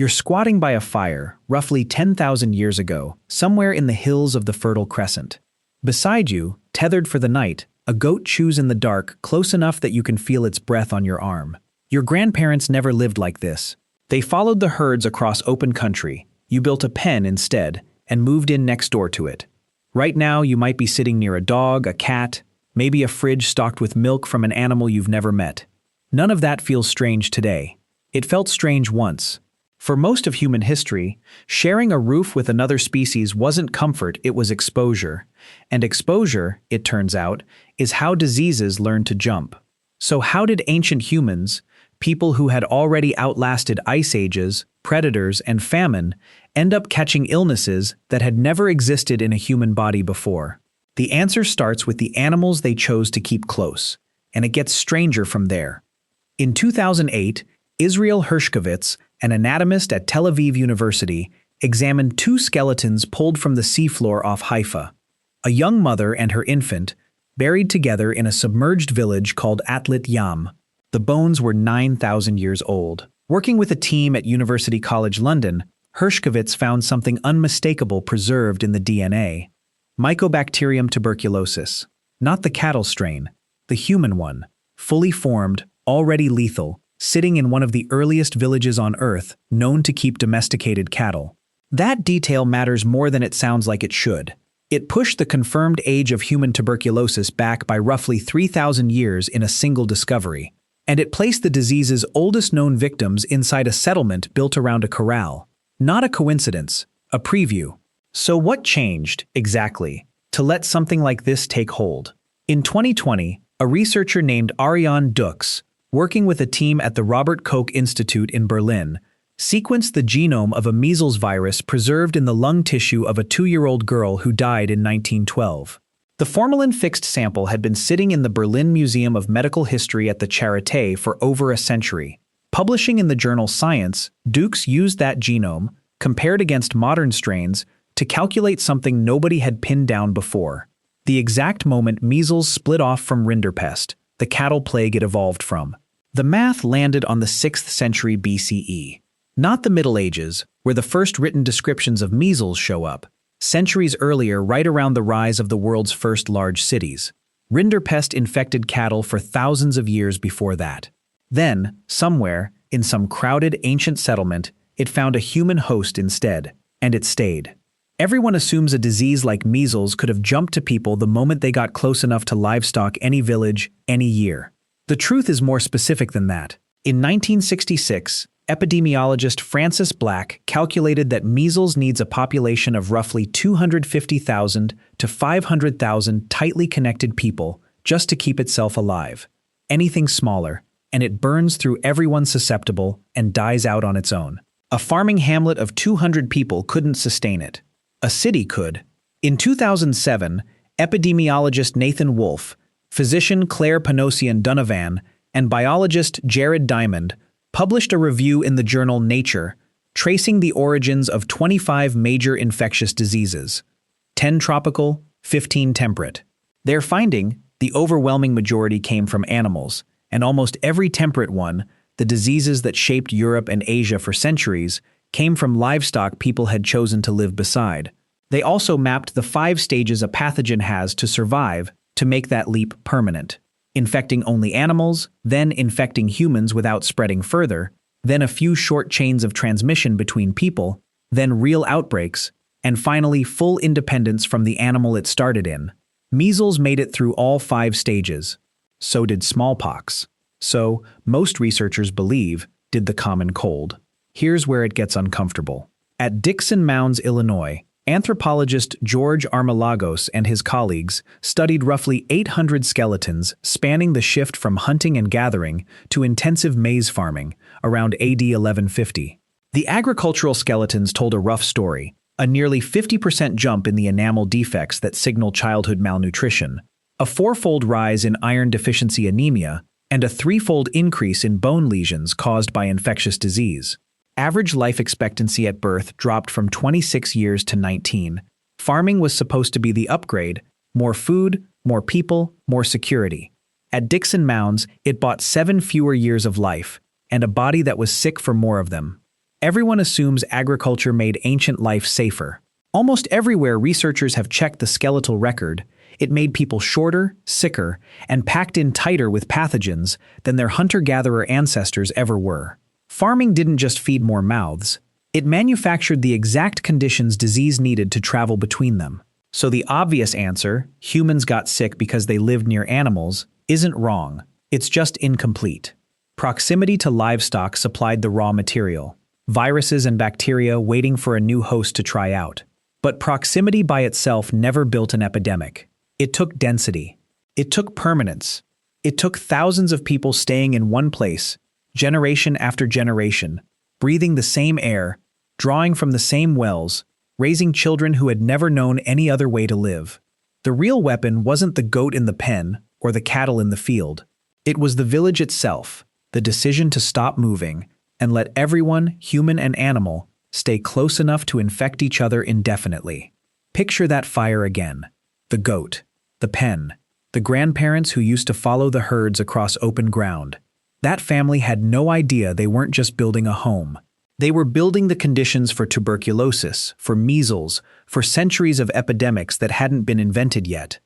You're squatting by a fire, roughly 10,000 years ago, somewhere in the hills of the Fertile Crescent. Beside you, tethered for the night, a goat chews in the dark close enough that you can feel its breath on your arm. Your grandparents never lived like this. They followed the herds across open country. You built a pen instead, and moved in next door to it. Right now, you might be sitting near a dog, a cat, maybe a fridge stocked with milk from an animal you've never met. None of that feels strange today. It felt strange once. For most of human history, sharing a roof with another species wasn't comfort, it was exposure. And exposure, it turns out, is how diseases learn to jump. So how did ancient humans, people who had already outlasted ice ages, predators, and famine, end up catching illnesses that had never existed in a human body before? The answer starts with the animals they chose to keep close, and it gets stranger from there. In 2008, Israel Hershkovitz, an anatomist at Tel Aviv University, examined 2 skeletons pulled from the seafloor off Haifa. A young mother and her infant, buried together in a submerged village called Atlit Yam. The bones were 9,000 years old. Working with a team at University College London, Hershkovitz found something unmistakable preserved in the DNA. Mycobacterium tuberculosis. Not the cattle strain, the human one. Fully formed, already lethal, sitting in one of the earliest villages on Earth known to keep domesticated cattle. That detail matters more than it sounds like it should. It pushed the confirmed age of human tuberculosis back by roughly 3,000 years in a single discovery. And it placed the disease's oldest known victims inside a settlement built around a corral. Not a coincidence, a preview. So what changed, exactly, to let something like this take hold? In 2020, a researcher named Ariane Dux, working with a team at the Robert Koch Institute in Berlin, sequenced the genome of a measles virus preserved in the lung tissue of a 2-year-old girl who died in 1912. The formalin-fixed sample had been sitting in the Berlin Museum of Medical History at the Charité for over a century. Publishing in the journal Science, Dux used that genome, compared against modern strains, to calculate something nobody had pinned down before: the exact moment measles split off from rinderpest, the cattle plague it evolved from. The math landed on the 6th century BCE. Not the Middle Ages, where the first written descriptions of measles show up. Centuries earlier, right around the rise of the world's first large cities. Rinderpest infected cattle for thousands of years before that. Then, somewhere, in some crowded ancient settlement, it found a human host instead, and it stayed. Everyone assumes a disease like measles could have jumped to people the moment they got close enough to livestock any village, any year. The truth is more specific than that. In 1966, epidemiologist Francis Black calculated that measles needs a population of roughly 250,000 to 500,000 tightly connected people just to keep itself alive. Anything smaller, and it burns through everyone susceptible and dies out on its own. A farming hamlet of 200 people couldn't sustain it. A city could. In 2007, epidemiologist Nathan Wolfe, physician Claire Panosian-Donovan, and biologist Jared Diamond published a review in the journal Nature, tracing the origins of 25 major infectious diseases, 10 tropical, 15 temperate. Their finding, the overwhelming majority came from animals, and almost every temperate one, the diseases that shaped Europe and Asia for centuries, came from livestock people had chosen to live beside. They also mapped the 5 stages a pathogen has to survive to make that leap permanent. Infecting only animals, then infecting humans without spreading further, then a few short chains of transmission between people, then real outbreaks, and finally full independence from the animal it started in. Measles made it through all 5 stages. So did smallpox. So, most researchers believe, did the common cold. Here's where it gets uncomfortable. At Dixon Mounds, Illinois, anthropologist George Armalagos and his colleagues studied roughly 800 skeletons spanning the shift from hunting and gathering to intensive maize farming around AD 1150. The agricultural skeletons told a rough story, a nearly 50% jump in the enamel defects that signal childhood malnutrition, a 4-fold rise in iron deficiency anemia, and a 3-fold increase in bone lesions caused by infectious disease. Average life expectancy at birth dropped from 26 years to 19. Farming was supposed to be the upgrade: more food, more people, more security. At Dixon Mounds, it bought 7 fewer years of life, and a body that was sick for more of them. Everyone assumes agriculture made ancient life safer. Almost everywhere researchers have checked the skeletal record, it made people shorter, sicker, and packed in tighter with pathogens than their hunter-gatherer ancestors ever were. Farming didn't just feed more mouths, it manufactured the exact conditions disease needed to travel between them. So the obvious answer, humans got sick because they lived near animals, isn't wrong. It's just incomplete. Proximity to livestock supplied the raw material, viruses and bacteria waiting for a new host to try out. But proximity by itself never built an epidemic. It took density. It took permanence. It took thousands of people staying in one place, generation after generation, breathing the same air, drawing from the same wells, raising children who had never known any other way to live. The real weapon wasn't the goat in the pen or the cattle in the field. It was the village itself, the decision to stop moving and let everyone, human and animal, stay close enough to infect each other indefinitely. Picture that fire again. The goat, the pen, the grandparents who used to follow the herds across open ground. That family had no idea they weren't just building a home. They were building the conditions for tuberculosis, for measles, for centuries of epidemics that hadn't been invented yet.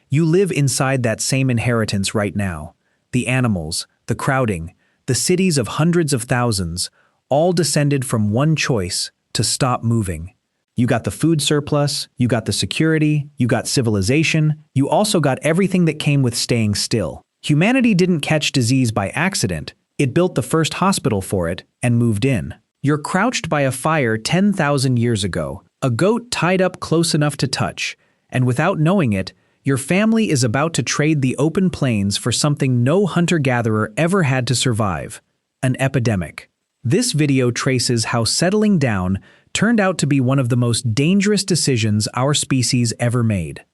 You live inside that same inheritance right now. The animals, the crowding, the cities of hundreds of thousands, all descended from one choice: to stop moving. You got the food surplus, you got the security, you got civilization, you also got everything that came with staying still. Humanity didn't catch disease by accident, it built the first hospital for it and moved in. You're crouched by a fire 10,000 years ago, a goat tied up close enough to touch, and without knowing it, your family is about to trade the open plains for something no hunter-gatherer ever had to survive: an epidemic. This video traces how settling down turned out to be one of the most dangerous decisions our species ever made.